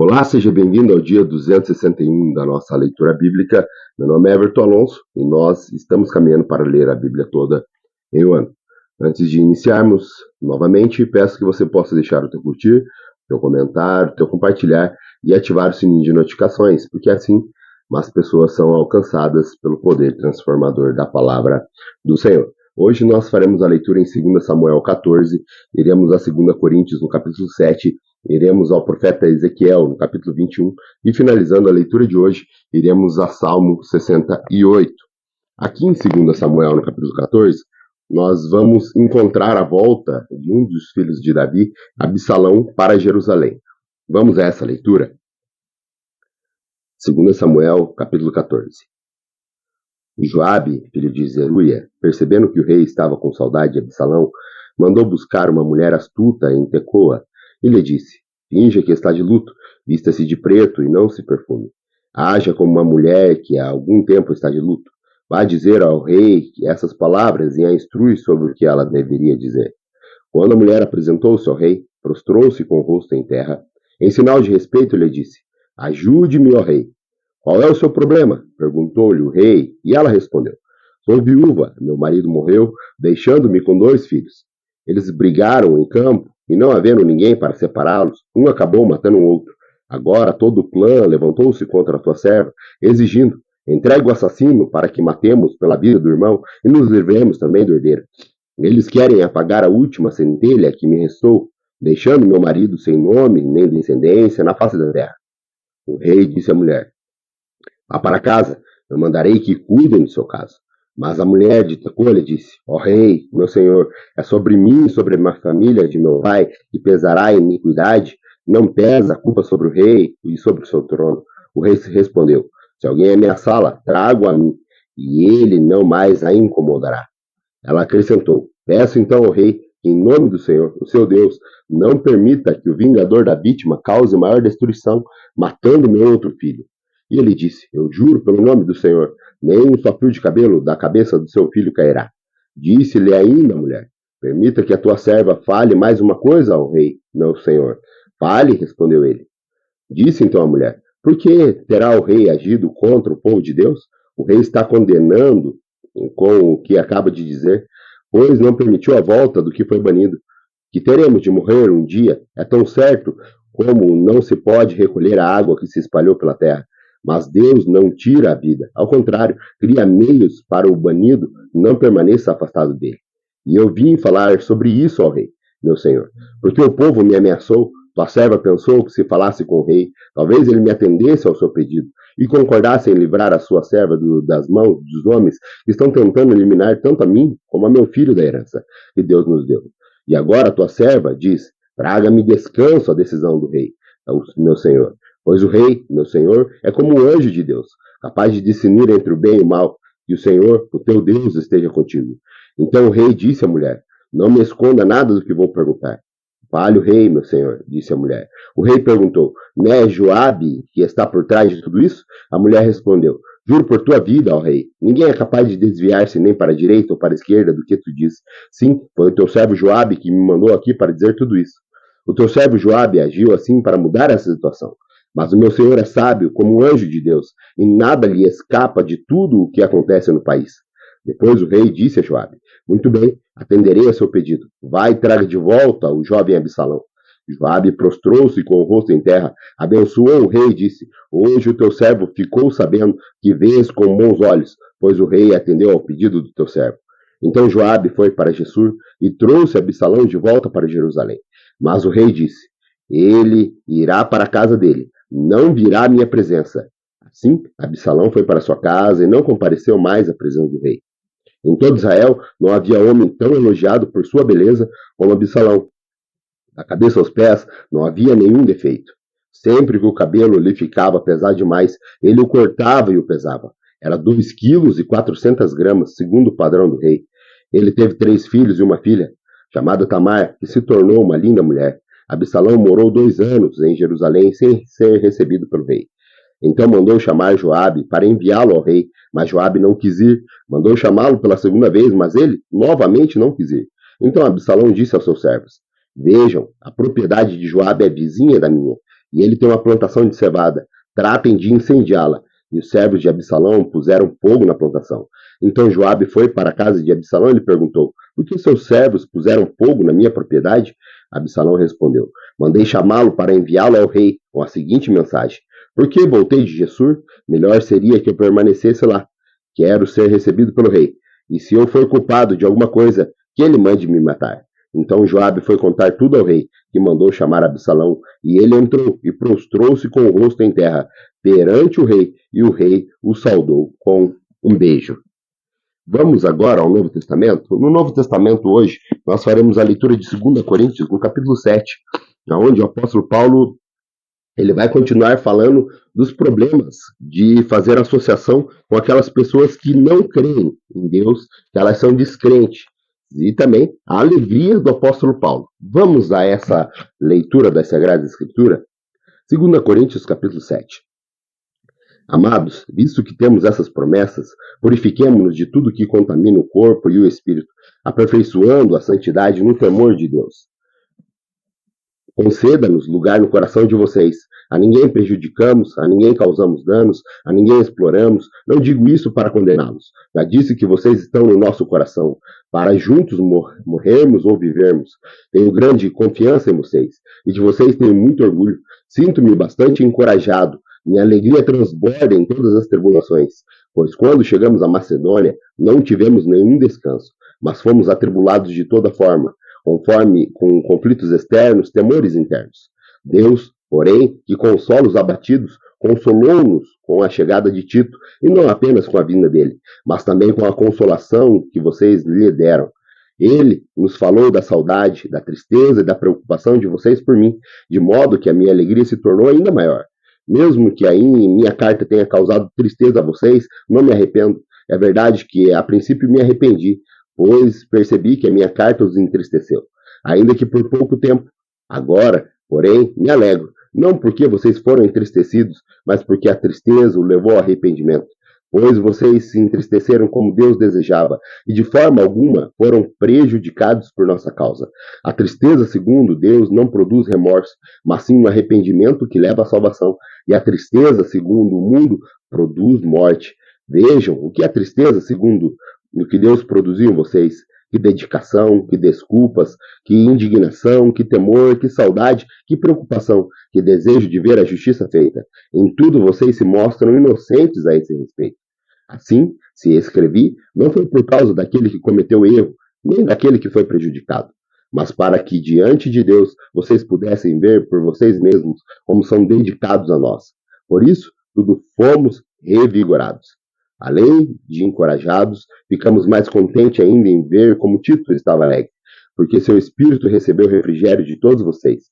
Olá, seja bem-vindo ao dia 261 da nossa leitura bíblica. Meu nome é Everton Alonso e nós estamos caminhando para ler a Bíblia toda em um ano. Antes de iniciarmos novamente, peço que você possa deixar o teu curtir, o teu comentário, o teu compartilhar e ativar o sininho de notificações, porque assim mais pessoas são alcançadas pelo poder transformador da palavra do Senhor. Hoje nós faremos a leitura em 2 Samuel 14, iremos a 2 Coríntios no capítulo 7, iremos ao profeta Ezequiel, no capítulo 21, e finalizando a leitura de hoje, iremos a Salmo 68. Aqui em 2 Samuel, no capítulo 14, nós vamos encontrar a volta de um dos filhos de Davi, Absalão, para Jerusalém. Vamos a essa leitura? 2 Samuel, capítulo 14. Joabe, filho de Zeruia, percebendo que o rei estava com saudade de Absalão, mandou buscar uma mulher astuta em Tecoa, e lhe disse: finja que está de luto, vista-se de preto e não se perfume. Haja como uma mulher que há algum tempo está de luto. Vá dizer ao rei essas palavras e a instrui sobre o que ela deveria dizer. Quando a mulher apresentou-se ao rei, prostrou-se com o rosto em terra. Em sinal de respeito, lhe disse: ajude-me, ó rei. Qual é o seu problema? Perguntou-lhe o rei, e ela respondeu: sou viúva, meu marido morreu, deixando-me com 2 filhos. Eles brigaram em campo, e não havendo ninguém para separá-los, um acabou matando o outro. Agora todo o clã levantou-se contra a tua serva, exigindo: entregue o assassino para que matemos pela vida do irmão e nos livremos também do herdeiro. Eles querem apagar a última centelha que me restou, deixando meu marido sem nome nem descendência na face da terra. O rei disse à mulher: vá para casa, eu mandarei que cuidem do seu caso. Mas a mulher de Tecoa lhe disse: ó rei, meu senhor, é sobre mim e sobre a família de meu pai que pesará a iniquidade? Não pesa a culpa sobre o rei e sobre o seu trono. O rei respondeu: se alguém ameaçá-la, trago a mim, e ele não mais a incomodará. Ela acrescentou: peço então ao rei que, em nome do Senhor, o seu Deus, não permita que o vingador da vítima cause maior destruição, matando meu outro filho. E ele disse: eu juro pelo nome do Senhor, nem um só fio de cabelo da cabeça do seu filho cairá. Disse-lhe ainda a mulher: permita que a tua serva fale mais uma coisa ao rei, meu senhor. Fale, respondeu ele. Disse então a mulher: por que terá o rei agido contra o povo de Deus? O rei está condenando com o que acaba de dizer, pois não permitiu a volta do que foi banido. Que teremos de morrer um dia é tão certo como não se pode recolher a água que se espalhou pela terra. Mas Deus não tira a vida, ao contrário, cria meios para o banido não permaneça afastado dele. E eu vim falar sobre isso ao rei, meu senhor, porque o povo me ameaçou. Tua serva pensou que se falasse com o rei, talvez ele me atendesse ao seu pedido e concordasse em livrar a sua serva das mãos dos homens que estão tentando eliminar tanto a mim como a meu filho da herança que Deus nos deu. E agora tua serva diz: traga-me descanso a decisão do rei, meu senhor. Pois o rei, meu senhor, é como um anjo de Deus, capaz de discernir entre o bem e o mal, e o Senhor, o teu Deus, esteja contigo. Então o rei disse à mulher: não me esconda nada do que vou perguntar. Fale o rei, meu senhor, disse a mulher. O rei perguntou: não é Joabe que está por trás de tudo isso? A mulher respondeu: juro por tua vida, ó rei, ninguém é capaz de desviar-se nem para a direita ou para a esquerda do que tu diz. Sim, foi o teu servo Joabe que me mandou aqui para dizer tudo isso. O teu servo Joabe agiu assim para mudar essa situação. Mas o meu senhor é sábio como um anjo de Deus, e nada lhe escapa de tudo o que acontece no país. Depois o rei disse a Joabe: muito bem, atenderei a seu pedido. Vai e traga de volta o jovem Absalão. Joabe prostrou-se com o rosto em terra, abençoou o rei e disse: hoje o teu servo ficou sabendo que vês com bons olhos, pois o rei atendeu ao pedido do teu servo. Então Joabe foi para Gessur e trouxe Absalão de volta para Jerusalém. Mas o rei disse: ele irá para a casa dele, não virá à minha presença. Assim, Absalão foi para sua casa e não compareceu mais à presença do rei. Em todo Israel não havia homem tão elogiado por sua beleza como Absalão. Da cabeça aos pés não havia nenhum defeito. Sempre que o cabelo lhe ficava pesado demais, ele o cortava e o pesava. Era 2,4 kg, segundo o padrão do rei. Ele teve 3 filhos e uma filha, chamada Tamar, que se tornou uma linda mulher. Absalão morou 2 anos em Jerusalém sem ser recebido pelo rei. Então mandou chamar Joabe para enviá-lo ao rei, mas Joabe não quis ir. Mandou chamá-lo pela segunda vez, mas ele novamente não quis ir. Então Absalão disse aos seus servos: vejam, a propriedade de Joabe é vizinha da minha. e ele tem uma plantação de cevada. Tratem de incendiá-la. E os servos de Absalão puseram fogo na plantação. Então Joabe foi para a casa de Absalão e lhe perguntou: por que seus servos puseram fogo na minha propriedade? Absalão respondeu: mandei chamá-lo para enviá-lo ao rei com a seguinte mensagem: por que voltei de Gessur? Melhor seria que eu permanecesse lá. Quero ser recebido pelo rei. E se eu for culpado de alguma coisa, que ele mande me matar. Então Joabe foi contar tudo ao rei, que mandou chamar Absalão, e ele entrou e prostrou-se com o rosto em terra perante o rei, e o rei o saudou com um beijo. Vamos agora ao Novo Testamento. No Novo Testamento hoje, nós faremos a leitura de 2 Coríntios, no capítulo 7, onde o apóstolo Paulo ele vai continuar falando dos problemas de fazer associação com aquelas pessoas que não creem em Deus, que elas são descrentes. E também a alegria do apóstolo Paulo. Vamos a essa leitura da Sagrada Escritura? 2 Coríntios, capítulo 7. Amados, visto que temos essas promessas, purifiquemo-nos de tudo que contamina o corpo e o espírito, aperfeiçoando a santidade no temor de Deus. Conceda-nos lugar no coração de vocês. A ninguém prejudicamos, a ninguém causamos danos, a ninguém exploramos. Não digo isso para condená-los. Já disse que vocês estão no nosso coração, para juntos morrermos ou vivermos. Tenho grande confiança em vocês, e de vocês tenho muito orgulho. Sinto-me bastante encorajado. Minha alegria transborda em todas as tribulações, pois quando chegamos à Macedônia, não tivemos nenhum descanso, mas fomos atribulados de toda forma, conforme com conflitos externos, temores internos. Deus, porém, que consola os abatidos, consolou-nos com a chegada de Tito, e não apenas com a vinda dele, mas também com a consolação que vocês lhe deram. Ele nos falou da saudade, da tristeza e da preocupação de vocês por mim, de modo que a minha alegria se tornou ainda maior. Mesmo que aí minha carta tenha causado tristeza a vocês, não me arrependo. É verdade que a princípio me arrependi, pois percebi que a minha carta os entristeceu, ainda que por pouco tempo. Agora, porém, me alegro, não porque vocês foram entristecidos, mas porque a tristeza o levou ao arrependimento. Pois vocês se entristeceram como Deus desejava, e de forma alguma foram prejudicados por nossa causa. A tristeza, segundo Deus, não produz remorso, mas sim um arrependimento que leva à salvação. E a tristeza, segundo o mundo, produz morte. Vejam o que a tristeza, segundo o que Deus produziu em vocês. Que dedicação, que desculpas, que indignação, que temor, que saudade, que preocupação, que desejo de ver a justiça feita. Em tudo vocês se mostram inocentes a esse respeito. Assim, se escrevi, não foi por causa daquele que cometeu erro, nem daquele que foi prejudicado, mas para que diante de Deus vocês pudessem ver por vocês mesmos como são dedicados a nós. Por isso, tudo fomos revigorados. Além de encorajados, ficamos mais contentes ainda em ver como Tito estava alegre, porque seu espírito recebeu o refrigério de todos vocês.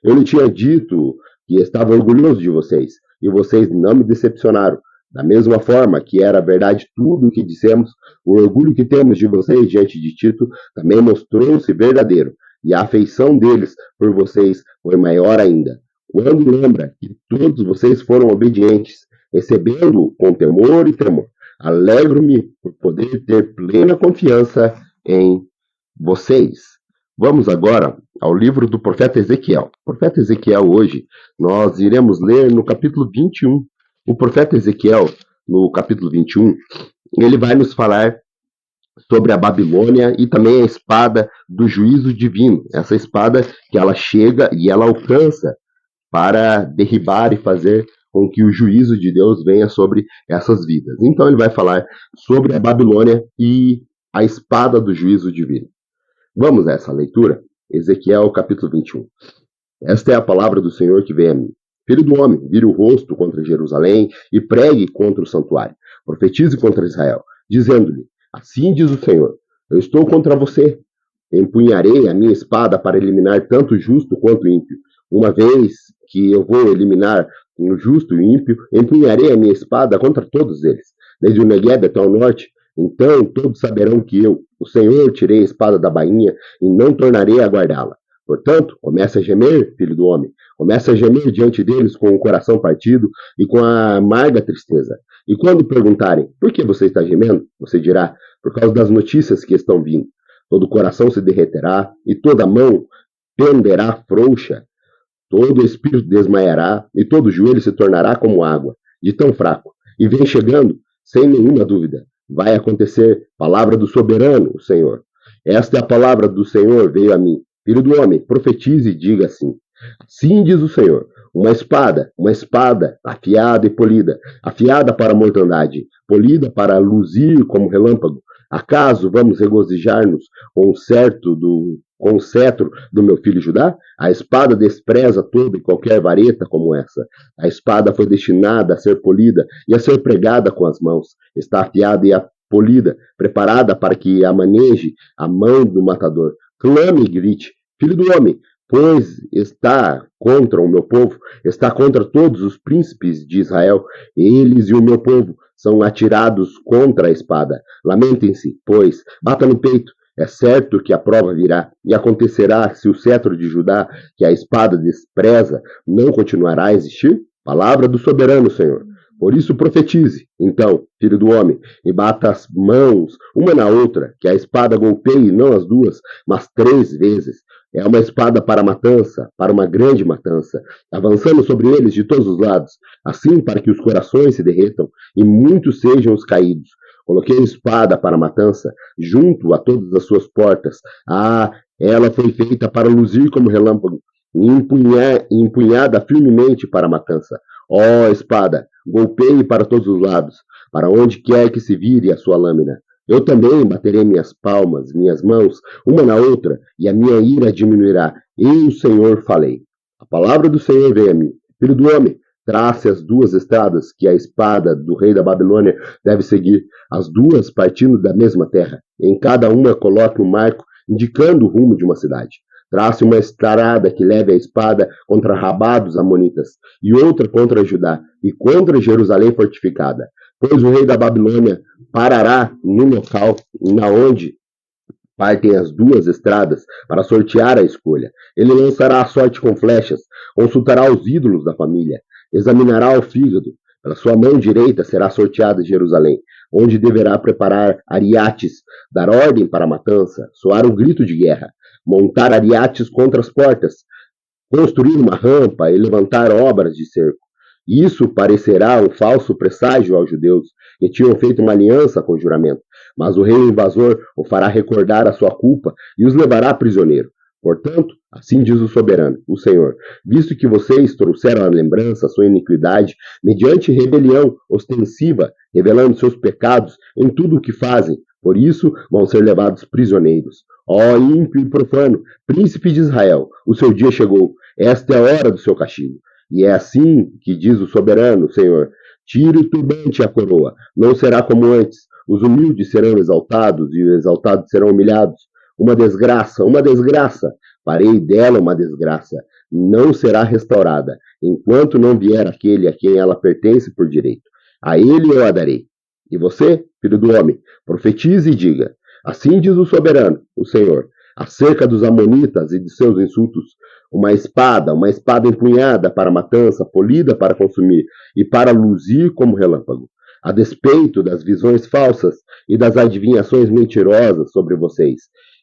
Eu lhe tinha dito que estava orgulhoso de vocês, e vocês não me decepcionaram. Da mesma forma que era verdade tudo o que dissemos, o orgulho que temos de vocês diante de Tito também mostrou-se verdadeiro, e a afeição deles por vocês foi maior ainda. Quando lembra que todos vocês foram obedientes, recebendo com temor e tremor, alegro-me por poder ter plena confiança em vocês. Vamos agora ao livro do profeta Ezequiel. O profeta Ezequiel hoje, nós iremos ler no capítulo 21. O profeta Ezequiel, no capítulo 21, ele vai nos falar sobre a Babilônia e também a espada do juízo divino. Essa espada que ela chega e ela alcança para derribar e fazer com que o juízo de Deus venha sobre essas vidas. Então ele vai falar sobre a Babilônia e a espada do juízo divino. Vamos a essa leitura? Ezequiel capítulo 21. Esta é a palavra do Senhor que vem a mim. Filho do homem, vire o rosto contra Jerusalém e pregue contra o santuário. Profetize contra Israel, dizendo-lhe: assim diz o Senhor, eu estou contra você. Empunharei a minha espada para eliminar tanto o justo quanto o ímpio. Uma vez que eu vou eliminar o justo e o ímpio, empunharei a minha espada contra todos eles, desde o Negueb até o norte. Então todos saberão que eu, o Senhor, tirei a espada da bainha e não tornarei a guardá-la. Portanto, comece a gemer, filho do homem. Comece a gemer diante deles com o coração partido e com a amarga tristeza. E quando perguntarem, por que você está gemendo? Você dirá, por causa das notícias que estão vindo. Todo o coração se derreterá e toda a mão penderá frouxa. Todo espírito desmaiará e todo joelho se tornará como água, de tão fraco. E vem chegando, sem nenhuma dúvida. Vai acontecer, palavra do soberano, o Senhor. Esta é a palavra do Senhor, veio a mim. Filho do homem, profetize e diga assim. Assim diz o Senhor, uma espada afiada e polida, afiada para a mortandade, polida para luzir como relâmpago. Acaso vamos regozijar-nos com o cetro do meu filho Judá? A espada despreza toda e qualquer vareta como essa. A espada foi destinada a ser polida e a ser pregada com as mãos. Está afiada e polida, preparada para que a maneje a mão do matador. Clame e grite, filho do homem, pois está contra o meu povo, está contra todos os príncipes de Israel. Eles e o meu povo são atirados contra a espada. Lamentem-se, pois, bata no peito. É certo que a prova virá, e acontecerá se o cetro de Judá, que a espada despreza, não continuará a existir? Palavra do soberano Senhor. Por isso profetize, então, filho do homem, e bata as mãos uma na outra, que a espada golpeie não as duas, mas 3 vezes. É uma espada para a matança, para uma grande matança, avançando sobre eles de todos os lados, assim para que os corações se derretam e muitos sejam os caídos. Coloquei a espada para a matança, junto a todas as suas portas. Ah, ela foi feita para luzir como relâmpago, e empunhada firmemente para a matança. Ó espada, golpeie para todos os lados, para onde quer que se vire a sua lâmina. Eu também baterei minhas palmas, minhas mãos, uma na outra, e a minha ira diminuirá. Eu, o Senhor, falei. A palavra do Senhor veio a mim. Filho do homem, trace as 2 estradas que a espada do rei da Babilônia deve seguir, as duas partindo da mesma terra. Em cada uma coloque um marco indicando o rumo de uma cidade. Trace uma estrada que leve a espada contra Rabá dos Amonitas, e outra contra Judá, e contra Jerusalém fortificada. Pois o rei da Babilônia parará no local na onde partem as 2 estradas para sortear a escolha. Ele lançará a sorte com flechas, consultará os ídolos da família, examinará o fígado. Pela sua mão direita será sorteada Jerusalém, onde deverá preparar ariates, dar ordem para a matança, soar um grito de guerra, montar ariates contra as portas, construir uma rampa e levantar obras de cerco. Isso parecerá um falso presságio aos judeus, que tinham feito uma aliança com juramento, mas o rei invasor o fará recordar a sua culpa e os levará prisioneiro. Portanto, assim diz o soberano, o Senhor, visto que vocês trouxeram à lembrança a sua iniquidade, mediante rebelião ostensiva, revelando seus pecados em tudo o que fazem, por isso vão ser levados prisioneiros. Ó ímpio e profano, príncipe de Israel, o seu dia chegou, esta é a hora do seu castigo. E é assim que diz o soberano, Senhor, tire o turbante e a coroa, não será como antes, os humildes serão exaltados e os exaltados serão humilhados. Uma desgraça, farei dela uma desgraça, não será restaurada, enquanto não vier aquele a quem ela pertence por direito. A ele eu a darei. E você, filho do homem, profetize e diga, assim diz o soberano, o Senhor, acerca dos amonitas e de seus insultos, uma espada empunhada para matança, polida para consumir e para luzir como relâmpago, a despeito das visões falsas e das adivinhações mentirosas sobre vocês.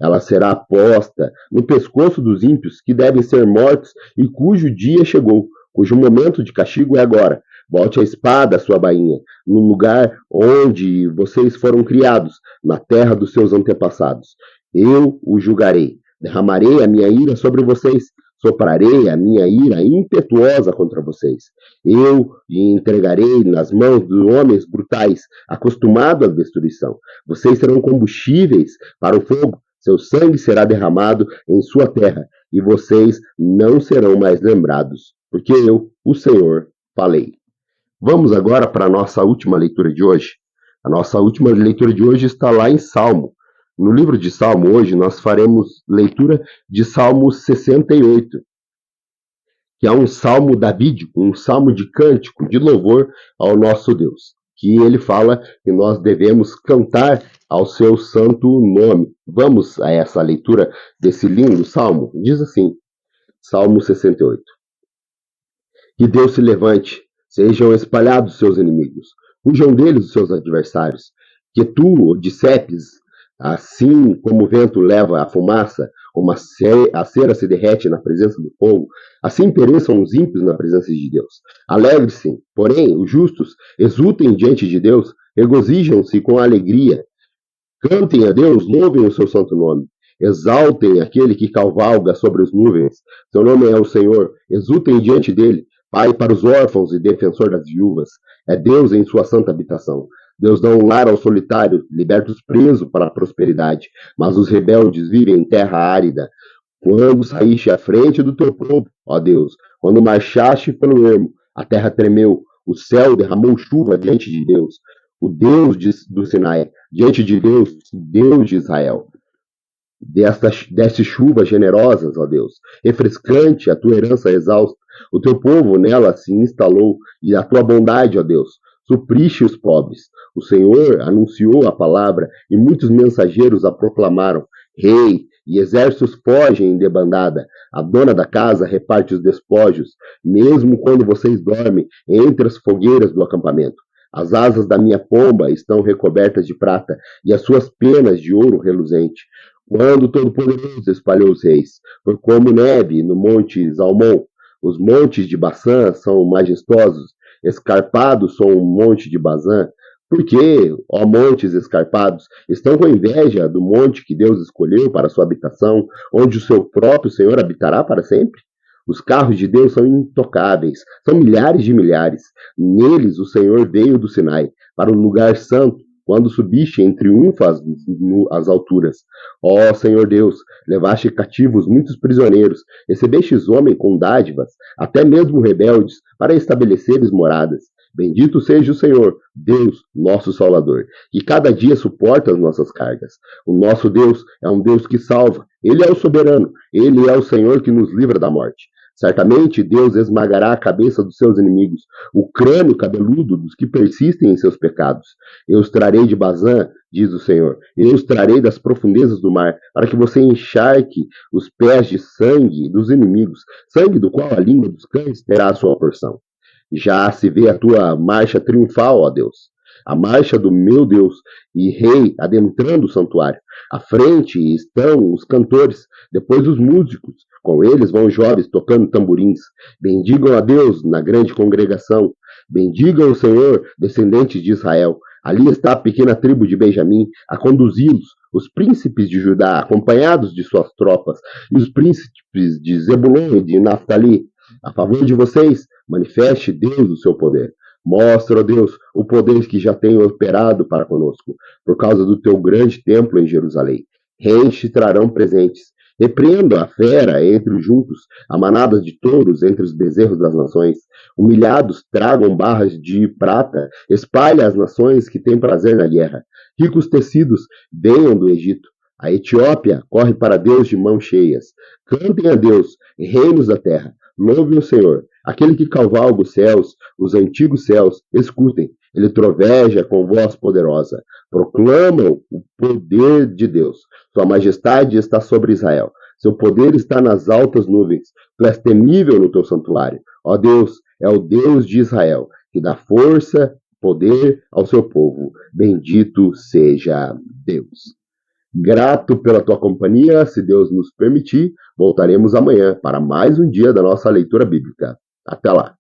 Ela será posta no pescoço dos ímpios que devem ser mortos e cujo dia chegou, cujo momento de castigo é agora. Volte a espada à sua bainha, no lugar onde vocês foram criados, na terra dos seus antepassados. Eu o julgarei, derramarei a minha ira sobre vocês, soprarei a minha ira impetuosa contra vocês. Eu lhe entregarei nas mãos dos homens brutais, acostumados à destruição. Vocês serão combustíveis para o fogo, seu sangue será derramado em sua terra, e vocês não serão mais lembrados, porque eu, o Senhor, falei. Vamos agora para a nossa última leitura de hoje. A nossa última leitura de hoje está lá em Salmo. No livro de Salmo, hoje, nós faremos leitura de Salmo 68, que é um salmo davídico, um salmo de cântico, de louvor ao nosso Deus, que ele fala que nós devemos cantar ao seu santo nome. Vamos a essa leitura desse lindo salmo? Diz assim, Salmo 68. Que Deus se levante, sejam espalhados seus inimigos, fujam deles os seus adversários, que tu o discepes, assim como o vento leva a fumaça, a cera se derrete na presença do fogo, assim pereçam os ímpios na presença de Deus. Alegre-se, porém, os justos, exultem diante de Deus, regozijam-se com alegria. Cantem a Deus, louvem o seu santo nome. Exaltem aquele que cavalga sobre as nuvens. Seu nome é o Senhor. Exultem diante dele. Pai para os órfãos e defensor das viúvas. É Deus em sua santa habitação. Deus dá um lar ao solitário, liberta os presos para a prosperidade. Mas os rebeldes vivem em terra árida. Quando saíste à frente do teu povo, ó Deus, quando marchaste pelo ermo, a terra tremeu, o céu derramou chuva diante de Deus, o Deus do Sinai, diante de Deus, Deus de Israel. Deste chuvas generosas, ó Deus, refrescante a tua herança exausta, o teu povo nela se instalou, e a tua bondade, ó Deus, supriste os pobres. O Senhor anunciou a palavra, e muitos mensageiros a proclamaram. Rei e exércitos fogem em debandada. A dona da casa reparte os despojos, mesmo quando vocês dormem entre as fogueiras do acampamento. As asas da minha pomba estão recobertas de prata, e as suas penas de ouro reluzente. Quando o Todo-Poderoso espalhou os reis, foi como neve no monte Zalmon. Os montes de Baçã são majestosos, escarpados são o monte de Bazã. Por que, ó montes escarpados, estão com inveja do monte que Deus escolheu para sua habitação, onde o seu próprio Senhor habitará para sempre? Os carros de Deus são intocáveis, são milhares de milhares. Neles o Senhor veio do Sinai, para o lugar santo, quando subiste em triunfo às alturas. Ó Senhor Deus, levaste cativos muitos prisioneiros, recebestes homem com dádivas, até mesmo rebeldes, para estabeleceres moradas. Bendito seja o Senhor, Deus, nosso Salvador, que cada dia suporta as nossas cargas. O nosso Deus é um Deus que salva. Ele é o soberano. Ele é o Senhor que nos livra da morte. Certamente Deus esmagará a cabeça dos seus inimigos, o crânio cabeludo dos que persistem em seus pecados. Eu os trarei de Bazã, diz o Senhor. Eu os trarei das profundezas do mar, para que você encharque os pés de sangue dos inimigos, sangue do qual a língua dos cães terá a sua porção. Já se vê a tua marcha triunfal, ó Deus, a marcha do meu Deus e Rei adentrando o santuário. À frente estão os cantores, depois os músicos, com eles vão os jovens tocando tamborins. Bendigam a Deus na grande congregação, bendigam o Senhor, descendentes de Israel. Ali está a pequena tribo de Benjamim a conduzi-los, os príncipes de Judá, acompanhados de suas tropas, e os príncipes de Zebulon e de Naftali. A favor de vocês, manifeste Deus o seu poder. Mostra, ó Deus, o poder que já tem operado para conosco, por causa do teu grande templo em Jerusalém. Reis te trarão presentes. Repreenda a fera entre os juntos, a manada de touros entre os bezerros das nações. Humilhados tragam barras de prata, espalhe as nações que têm prazer na guerra. Ricos tecidos venham do Egito. A Etiópia corre para Deus de mãos cheias. Cantem a Deus, reinos da terra. Louve o Senhor, aquele que cavalga os céus, os antigos céus, escutem. Ele troveja com voz poderosa. Proclamam o poder de Deus. Sua majestade está sobre Israel. Seu poder está nas altas nuvens. Tu és temível no teu santuário. Ó Deus, é o Deus de Israel, que dá força, poder ao seu povo. Bendito seja Deus. Grato pela tua companhia, se Deus nos permitir, voltaremos amanhã para mais um dia da nossa leitura bíblica. Até lá!